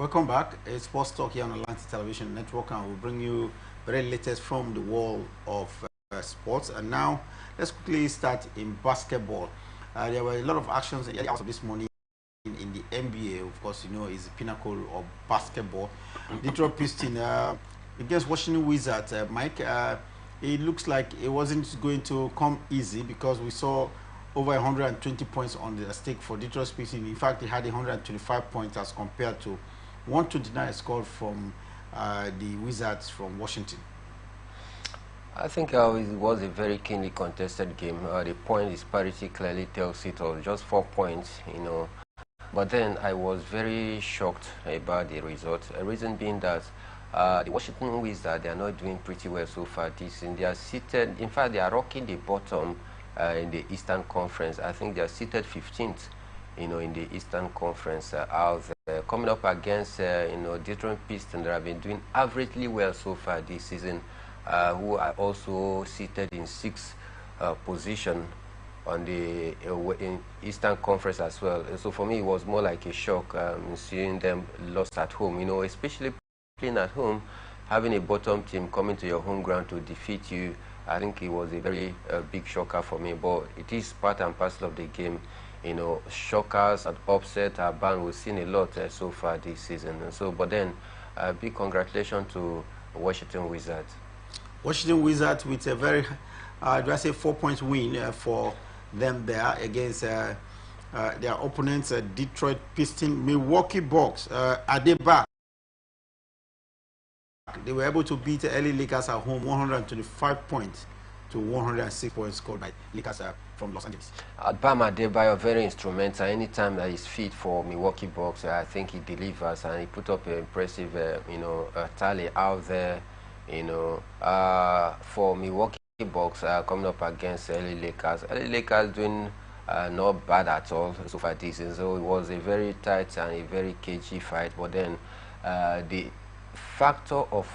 Welcome back. It's Sports Talk here on Atlantic Television Network, and we'll bring you very latest from the world of sports. And now, let's quickly start in basketball. There were a lot of actions in the hours of this morning in the NBA. Of course, you know, is the pinnacle of basketball. Detroit Pistons against Washington Wizards. Mike, it looks like it wasn't going to come easy because we saw over 120 points on the stake for Detroit Pistons. In fact, they had 125 points as compared to 129 scored from the Wizards from Washington. I think it was a very keenly contested game. The point disparity clearly tells it all, just 4 points, you know. But then I was very shocked about the result. A reason being that the Washington Wizards, they are not doing pretty well so far this season. They are seated, in fact, they are rocking the bottom in the Eastern Conference. I think they are seated 15th, you know, in the Eastern Conference out there. Coming up against, you know, Detroit Pistons that have been doing averagely well so far this season, who are also seated in 6th position on the in Eastern Conference as well. So for me, it was more like a shock seeing them lost at home, you know, especially playing at home, having a bottom team coming to your home ground to defeat you. I think it was a very big shocker for me, but it is part and parcel of the game. You know, shockers and upset are banned. We've seen a lot so far this season. And so, but then, big congratulations to Washington Wizards. Washington Wizards with a very, do I say 4-point win for them there against their opponents, Detroit Pistons. Milwaukee Bucks, at their back. They were able to beat LA Lakers at home 125 points to 106 points scored by Lakers from Los Angeles. Bam Adebayo, very instrumental. Anytime that he's fit for Milwaukee Bucks, I think he delivers, and he put up an impressive, you know, tally out there, you know, for Milwaukee Bucks coming up against LA Lakers. LA Lakers doing not bad at all so far this season. So it was a very tight and a very cagey fight. But then the factor of,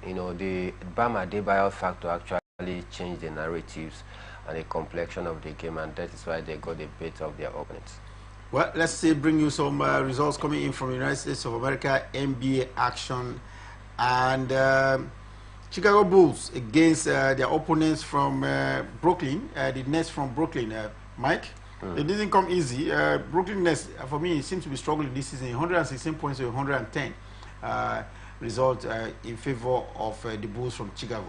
you know, the Bam Adebayo factor actually changed the narratives and the complexion of the game, and that is why they got the better of their opponents. Well, let's see, bring you some results coming in from the United States of America NBA action. And Chicago Bulls against their opponents from Brooklyn, the Nets from Brooklyn. Mike, it didn't come easy. Brooklyn Nets, for me, seems to be struggling this season. 116 points to 110 result in favor of the Bulls from Chicago.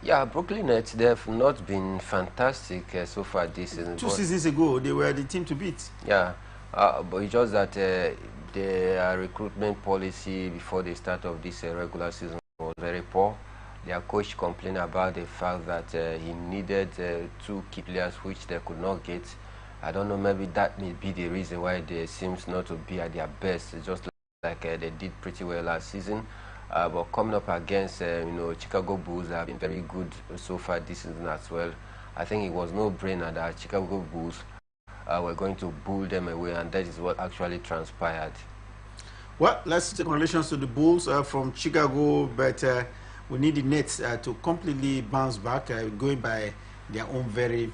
Yeah, Brooklyn Nets, they have not been fantastic so far this season. Two seasons ago, they were the team to beat. Yeah, but it's just that their recruitment policy before the start of this regular season was very poor. Their coach complained about the fact that he needed 2 key players which they could not get. I don't know, maybe that may be the reason why they seems not to be at their best, just like they did pretty well last season. But coming up against, you know, Chicago Bulls have been very good so far this season as well. I think it was no brainer that Chicago Bulls were going to bull them away, and that is what actually transpired. Well, let's take congratulations to the Bulls from Chicago, but we need the Nets to completely bounce back, going by their own very